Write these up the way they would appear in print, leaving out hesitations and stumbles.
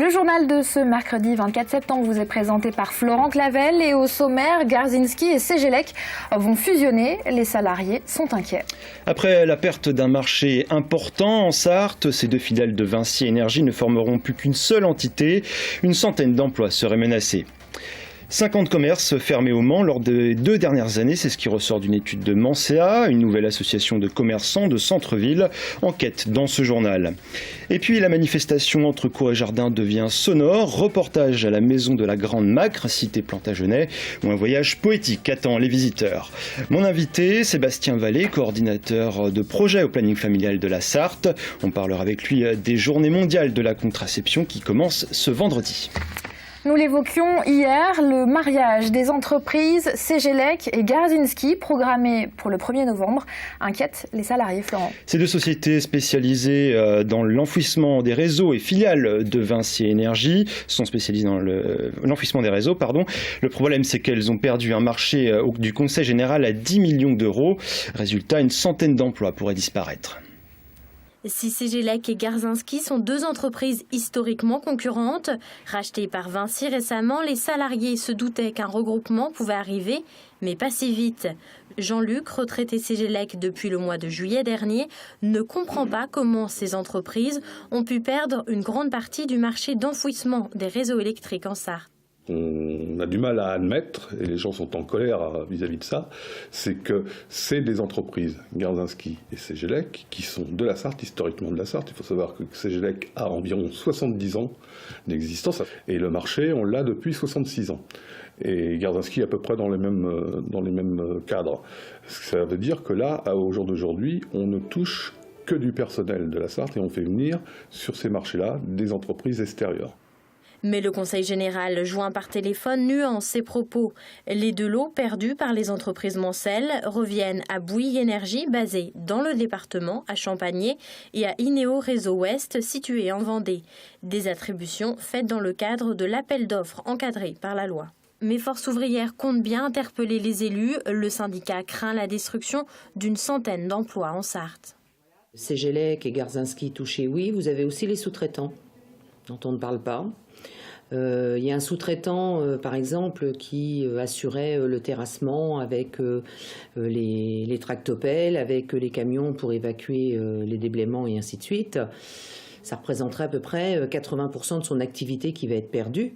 Le journal de ce mercredi 24 septembre vous est présenté par Florent Clavel et au sommaire, Garzinski et Cegelec vont fusionner. Les salariés sont inquiets. Après la perte d'un marché important en Sarthe, ces deux filiales de Vinci Énergie ne formeront plus qu'une seule entité. Une centaine d'emplois seraient menacés. 50 commerces fermés au Mans lors des 2 dernières années, c'est ce qui ressort d'une étude de Mancea, une nouvelle association de commerçants de centre-ville, enquête dans ce journal. Et puis la manifestation entre cours et jardin devient sonore, reportage à la maison de la Grande Macre, cité Plantagenet, où un voyage poétique attend les visiteurs. Mon invité, Sébastien Vallée, coordinateur de projet au planning familial de la Sarthe. On parlera avec lui des journées mondiales de la contraception qui commencent ce vendredi. Nous l'évoquions hier, le mariage des entreprises Cegelec et Garzinski, programmé pour le 1er novembre, inquiète les salariés. Florent. Ces deux sociétés spécialisées dans l'enfouissement des réseaux et filiales de Vinci Énergie sont spécialisées dans l'enfouissement des réseaux. Le problème, c'est qu'elles ont perdu un marché du Conseil général à 10 millions d'euros. Résultat, une centaine d'emplois pourraient disparaître. Si Cegelec et Garzinski sont deux entreprises historiquement concurrentes, rachetées par Vinci récemment, les salariés se doutaient qu'un regroupement pouvait arriver, mais pas si vite. Jean-Luc, retraité Cegelec depuis le mois de juillet dernier, ne comprend pas comment ces entreprises ont pu perdre une grande partie du marché d'enfouissement des réseaux électriques en Sarthe. On a du mal à admettre, et les gens sont en colère vis-à-vis de ça, c'est que c'est des entreprises, Garzinski et Cegelec, qui sont de la Sarthe, historiquement de la Sarthe. Il faut savoir que Cegelec a environ 70 ans d'existence, et le marché, on l'a depuis 66 ans. Et Garzinski à peu près dans les mêmes cadres. Ça veut dire que là, au jour d'aujourd'hui, on ne touche que du personnel de la Sarthe, et on fait venir sur ces marchés-là des entreprises extérieures. Mais le Conseil général, joint par téléphone, nuance ses propos. Les deux lots perdus par les entreprises Mancel reviennent à Bouygues Énergie, basée dans le département, à Champagné, et à Inéo Réseau Ouest, situé en Vendée. Des attributions faites dans le cadre de l'appel d'offres encadré par la loi. Mais Force ouvrière compte bien interpeller les élus. Le syndicat craint la destruction d'une centaine d'emplois en Sarthe. Cegelec et Garzinski touchés, oui. Vous avez aussi les sous-traitants, dont on ne parle pas. Il y a un sous-traitant, par exemple, qui assurait le terrassement avec les tractopelles, avec les camions pour évacuer les déblaiements et ainsi de suite. Ça représenterait à peu près 80% de son activité qui va être perdue.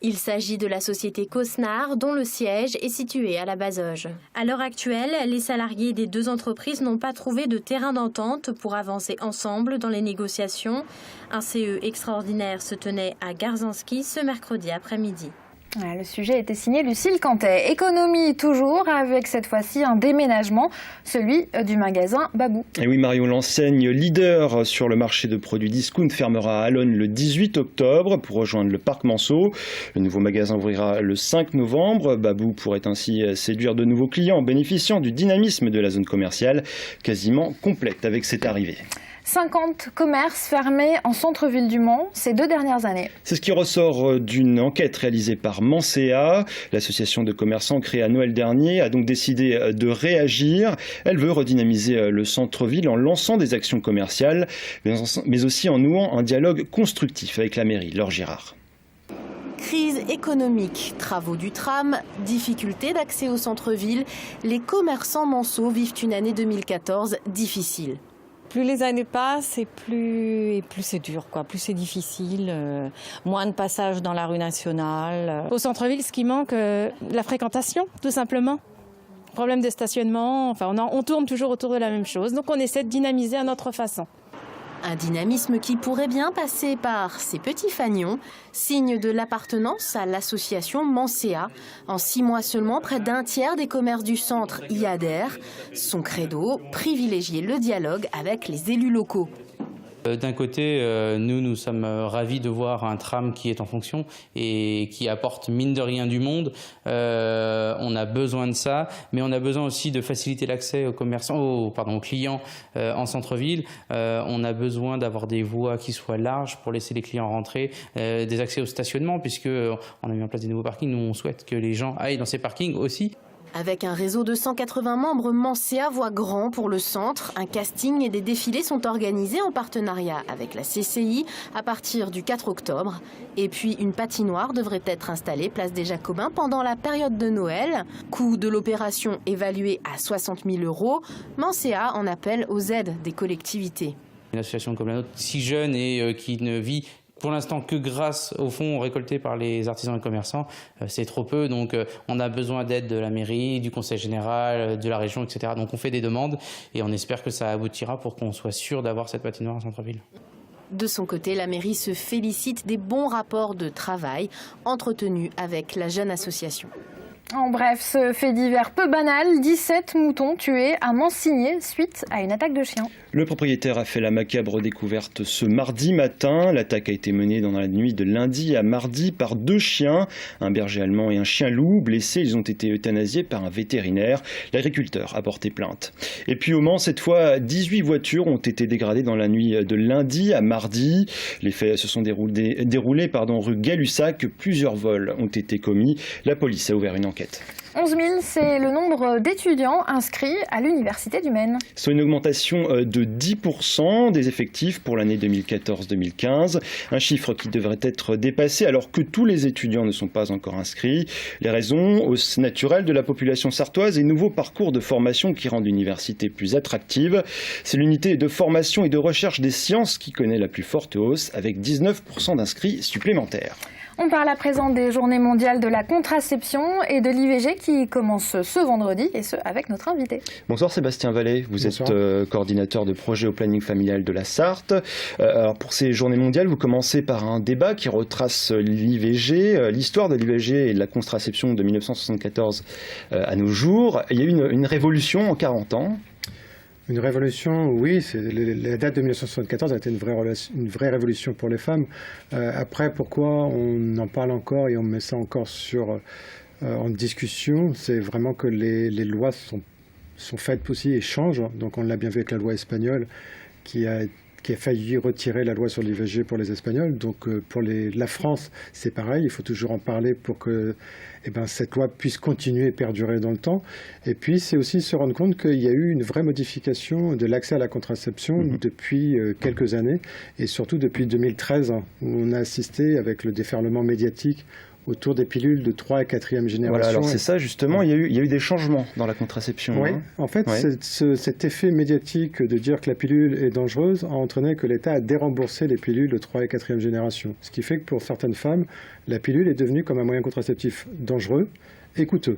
Il s'agit de la société Cosnar, dont le siège est situé à la Bazoge. À l'heure actuelle, les salariés des deux entreprises n'ont pas trouvé de terrain d'entente pour avancer ensemble dans les négociations. Un CE extraordinaire se tenait à Garzinski ce mercredi après-midi. Le sujet était signé Lucille Cantet. Économie toujours, avec cette fois-ci un déménagement, celui du magasin Babou. Et oui Marion, l'enseigne leader sur le marché de produits discount fermera à Allonne le 18 octobre pour rejoindre le parc Manceau. Le nouveau magasin ouvrira le 5 novembre. Babou pourrait ainsi séduire de nouveaux clients en bénéficiant du dynamisme de la zone commerciale quasiment complète avec cette arrivée. 50 commerces fermés en centre-ville du Mans ces 2 dernières années. C'est ce qui ressort d'une enquête réalisée par Mancea. L'association de commerçants créée à Noël dernier a donc décidé de réagir. Elle veut redynamiser le centre-ville en lançant des actions commerciales, mais aussi en nouant un dialogue constructif avec la mairie. Laure Girard. Crise économique, travaux du tram, difficulté d'accès au centre-ville, les commerçants manceaux vivent une année 2014 difficile. Plus les années passent et plus c'est dur, plus c'est difficile, moins de passages dans la rue nationale. Au centre-ville, ce qui manque, la fréquentation, tout simplement. Problème de stationnement, on tourne toujours autour de la même chose, donc on essaie de dynamiser à notre façon. Un dynamisme qui pourrait bien passer par ces petits fanions, signe de l'appartenance à l'association Mancea. En 6 mois seulement, près d'un tiers des commerces du centre y adhèrent. Son credo, privilégier le dialogue avec les élus locaux. D'un côté, nous sommes ravis de voir un tram qui est en fonction et qui apporte mine de rien du monde. On a besoin de ça, mais on a besoin aussi de faciliter l'accès aux clients en centre-ville. On a besoin d'avoir des voies qui soient larges pour laisser les clients rentrer, des accès au stationnement, puisque on a mis en place des nouveaux parkings. Nous, on souhaite que les gens aillent dans ces parkings aussi. Avec un réseau de 180 membres, Mansea voit grand pour le centre. Un casting et des défilés sont organisés en partenariat avec la CCI à partir du 4 octobre. Et puis une patinoire devrait être installée place des Jacobins pendant la période de Noël. Coût de l'opération évalué à 60 000 €. Mansea en appelle aux aides des collectivités. Une association comme la nôtre, si jeune et qui ne vit pour l'instant que grâce aux fonds récoltés par les artisans et commerçants, c'est trop peu. Donc on a besoin d'aide de la mairie, du conseil général, de la région, etc. Donc on fait des demandes et on espère que ça aboutira pour qu'on soit sûr d'avoir cette patinoire en centre-ville. De son côté, la mairie se félicite des bons rapports de travail entretenus avec la jeune association. En bref, ce fait divers peu banal, 17 moutons tués à Mansigné suite à une attaque de chiens. Le propriétaire a fait la macabre découverte ce mardi matin. L'attaque a été menée dans la nuit de lundi à mardi par 2 chiens, un berger allemand et un chien loup. Blessés, ils ont été euthanasiés par un vétérinaire. L'agriculteur a porté plainte. Et puis au Mans, cette fois, 18 voitures ont été dégradées dans la nuit de lundi à mardi. Les faits se sont déroulés rue Gay-Lussac. Plusieurs vols ont été commis. La police a ouvert une enquête. 11 000, c'est le nombre d'étudiants inscrits à l'Université du Maine. Soit une augmentation de 10% des effectifs pour l'année 2014-2015. Un chiffre qui devrait être dépassé alors que tous les étudiants ne sont pas encore inscrits. Les raisons, hausse naturelle de la population sartoise et nouveaux parcours de formation qui rendent l'université plus attractive. C'est l'unité de formation et de recherche des sciences qui connaît la plus forte hausse avec 19% d'inscrits supplémentaires. On parle à présent des journées mondiales de la contraception et de l'IVG qui commencent ce vendredi, et ce avec notre invité. Bonsoir Sébastien Vallée, vous êtes coordinateur de projet au planning familial de la Sarthe. Alors pour ces journées mondiales, vous commencez par un débat qui retrace l'IVG, l'histoire de l'IVG et de la contraception de 1974 à nos jours. Il y a eu une révolution en 40 ans. Une révolution, oui, la date de 1974 a été une vraie révolution pour les femmes. Après, pourquoi on en parle encore et on met ça encore en discussion, c'est vraiment que les lois sont faites aussi et changent. Donc on l'a bien vu avec la loi espagnole qui a failli retirer la loi sur l'IVG pour les Espagnols. Donc pour la France, c'est pareil, il faut toujours en parler pour que cette loi puisse continuer et perdurer dans le temps. Et puis c'est aussi se rendre compte qu'il y a eu une vraie modification de l'accès à la contraception depuis quelques années, et surtout depuis 2013, où on a assisté avec le déferlement médiatique autour des pilules de 3 et 4e génération. Voilà, alors c'est ça justement, il y a eu des changements dans la contraception. Oui, en fait, cet effet médiatique de dire que la pilule est dangereuse a entraîné que l'État a déremboursé les pilules de 3 et 4e génération. Ce qui fait que pour certaines femmes, la pilule est devenue comme un moyen contraceptif dangereux et coûteux.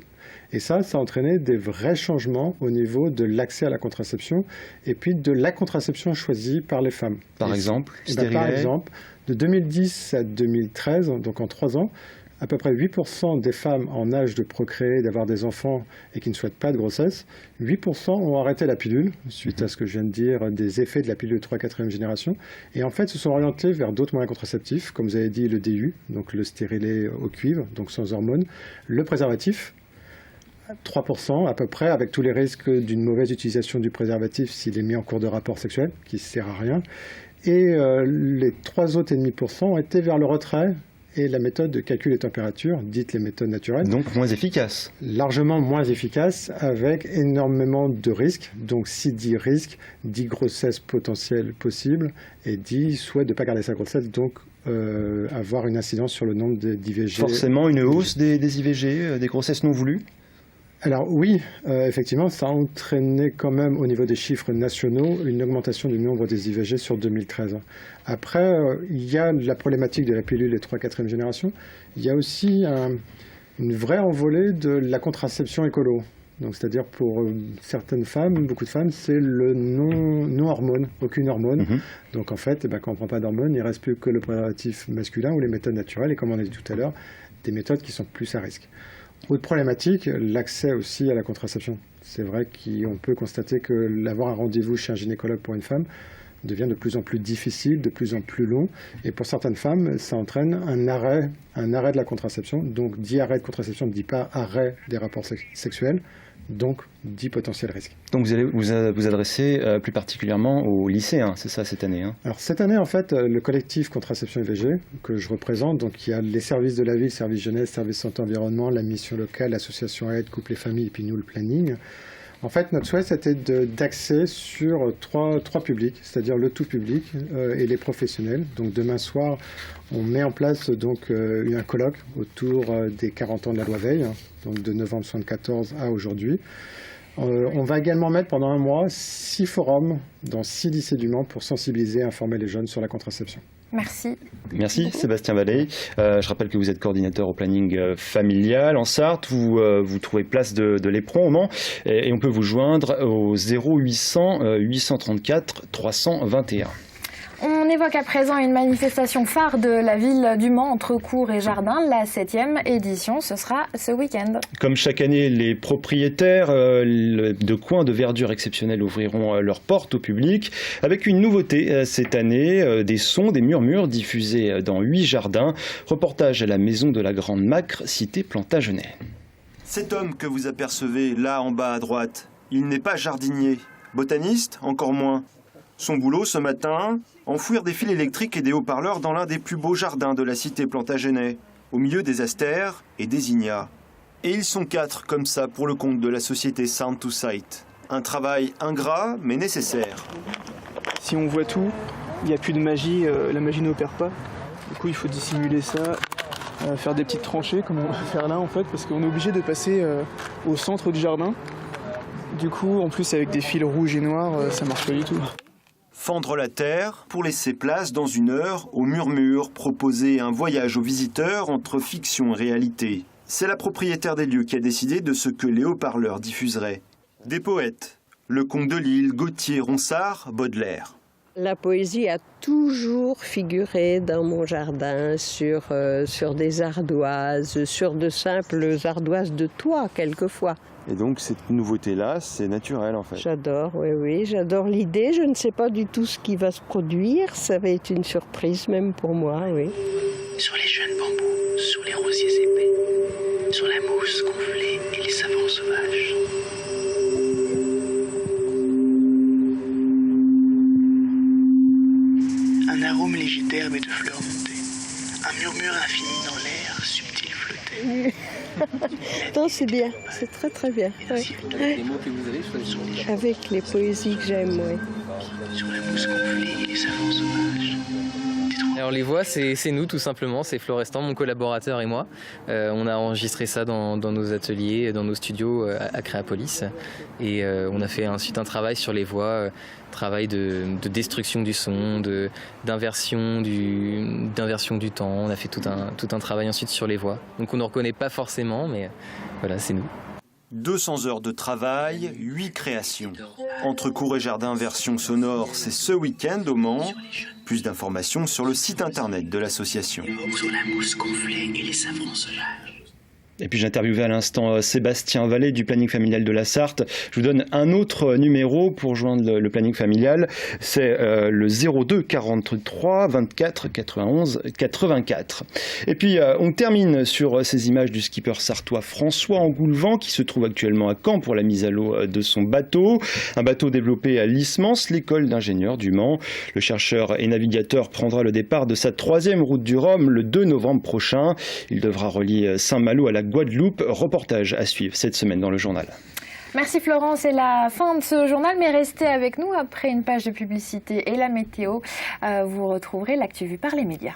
Et ça a entraîné des vrais changements au niveau de l'accès à la contraception et puis de la contraception choisie par les femmes. Par exemple, de 2010 à 2013, donc en 3 ans, à peu près 8% des femmes en âge de procréer, d'avoir des enfants et qui ne souhaitent pas de grossesse, 8% ont arrêté la pilule, suite à ce que je viens de dire, des effets de la pilule de 3-4e génération, et en fait se sont orientés vers d'autres moyens contraceptifs, comme vous avez dit le DU, donc le stérilet au cuivre, donc sans hormones, le préservatif, 3% à peu près, avec tous les risques d'une mauvaise utilisation du préservatif s'il est mis en cours de rapport sexuel, qui ne sert à rien, et les 3 autres 0,5% ont été vers le retrait et la méthode de calcul des températures, dite les méthodes naturelles. Donc moins efficace. Largement moins efficace, avec énormément de risques. Donc si dit risque, dit grossesse potentielle possible, et dit souhait de ne pas garder sa grossesse, donc avoir une incidence sur le nombre d'IVG. Forcément une hausse des IVG, des grossesses non voulues ? Alors oui, effectivement, ça a entraîné quand même au niveau des chiffres nationaux une augmentation du nombre des IVG sur 2013. Après, il y a la problématique de la pilule des 3-4e génération. Il y a aussi une vraie envolée de la contraception écolo. Donc, c'est-à-dire pour certaines femmes, beaucoup de femmes, c'est le non-hormone, aucune hormone. Donc en fait, quand on ne prend pas d'hormones, il ne reste plus que le préservatif masculin ou les méthodes naturelles, et comme on a dit tout à l'heure, des méthodes qui sont plus à risque. Autre problématique, l'accès aussi à la contraception. C'est vrai qu'on peut constater que l'avoir un rendez-vous chez un gynécologue pour une femme devient de plus en plus difficile, de plus en plus long. Et pour certaines femmes, ça entraîne un arrêt de la contraception. Donc, dit arrêt de contraception ne dit pas arrêt des rapports sexuels. donc 10 potentiels risques. Donc vous allez vous adresser plus particulièrement aux lycéens, c'est ça cette année, hein? Alors cette année, en fait, le collectif Contraception IVG que je représente, donc il y a les services de la ville, service jeunesse, service santé environnement, la mission locale, l'association aide, couple et famille, et puis nous le planning. En fait, notre souhait, c'était d'axer sur trois publics, c'est-à-dire le tout public et les professionnels. Donc demain soir, on met en place donc un colloque autour des 40 ans de la loi Veil, donc de novembre 1974 à aujourd'hui. On va également mettre pendant un mois 6 forums dans 6 lycées du Mans pour sensibiliser et informer les jeunes sur la contraception. Merci. Merci Sébastien Vallée. Je rappelle que vous êtes coordinateur au planning familial en Sarthe. Vous trouvez place de l'Éperon au Mans et on peut vous joindre au 0800 834 321. On évoque à présent une manifestation phare de la ville du Mans entre cours et jardin. La 7e édition, ce sera ce week-end. Comme chaque année, les propriétaires de coins de verdure exceptionnels ouvriront leurs portes au public avec une nouveauté cette année, des sons, des murmures diffusés dans 8 jardins. Reportage à la maison de la Grande Macre, cité Plantagenet. Cet homme que vous apercevez là en bas à droite, il n'est pas jardinier. Botaniste, encore moins. Son boulot ce matin, enfouir des fils électriques et des haut-parleurs dans l'un des plus beaux jardins de la cité Plantagenet, au milieu des astères et des ignats. Et ils sont 4 comme ça pour le compte de la société Sound to Sight. Un travail ingrat mais nécessaire. Si on voit tout, il n'y a plus de magie, la magie n'opère pas. Du coup il faut dissimuler ça, faire des petites tranchées comme on va faire là en fait, parce qu'on est obligé de passer au centre du jardin. Du coup en plus avec des fils rouges et noirs, ça marche pas du tout. Fendre la terre pour laisser place dans 1 heure au murmure, proposer un voyage aux visiteurs entre fiction et réalité. C'est la propriétaire des lieux qui a décidé de ce que les haut-parleurs diffuseraient. Des poètes, Lecomte de Lille, Gautier, Ronsard, Baudelaire. La poésie a toujours figuré dans mon jardin sur des ardoises, sur de simples ardoises de toit quelquefois. Et donc cette nouveauté-là, c'est naturel en fait. J'adore, oui, j'adore l'idée. Je ne sais pas du tout ce qui va se produire. Ça va être une surprise même pour moi, oui. Sur les jeunes bambous, sous les rosiers épais, sur la mousse gonflée et les savants sauvages. Un arôme léger d'herbe et de fleurs montées. Un murmure infini dans l'air, subtil flottait. Non, c'est bien, c'est très très bien. Oui. Les mots que vous avez avec les poésies que j'aime, oui. Sur la mousse gonflée et les savants sauvages. Alors les voix, c'est nous tout simplement, c'est Florestan, mon collaborateur et moi. On a enregistré ça dans nos ateliers, dans nos studios à Créapolis. Et on a fait ensuite un travail sur les voix, travail de destruction du son, d'inversion du temps. On a fait tout un travail ensuite sur les voix. Donc on ne reconnaît pas forcément, mais voilà, c'est nous. 200 heures de travail, 8 créations. Entre cours et jardin version sonore, c'est ce week-end au Mans. Plus d'informations sur le site internet de l'association. Sur la mousse gonflée et les savants sauvages. Et puis j'interviewais à l'instant Sébastien Vallée du planning familial de la Sarthe. Je vous donne un autre numéro pour joindre le planning familial. C'est le 02 43 24 91 84. Et puis on termine sur ces images du skipper sartois François Engoulevent qui se trouve actuellement à Caen pour la mise à l'eau de son bateau. Un bateau développé à l'ISMANS, l'école d'ingénieurs du Mans. Le chercheur et navigateur prendra le départ de sa 3e route du Rhum le 2 novembre prochain. Il devra relier Saint-Malo à la Guadeloupe. Reportage à suivre cette semaine dans le journal. Merci Florent, c'est la fin de ce journal, mais restez avec nous après une page de publicité et la météo. Vous retrouverez l'actu vue par les médias.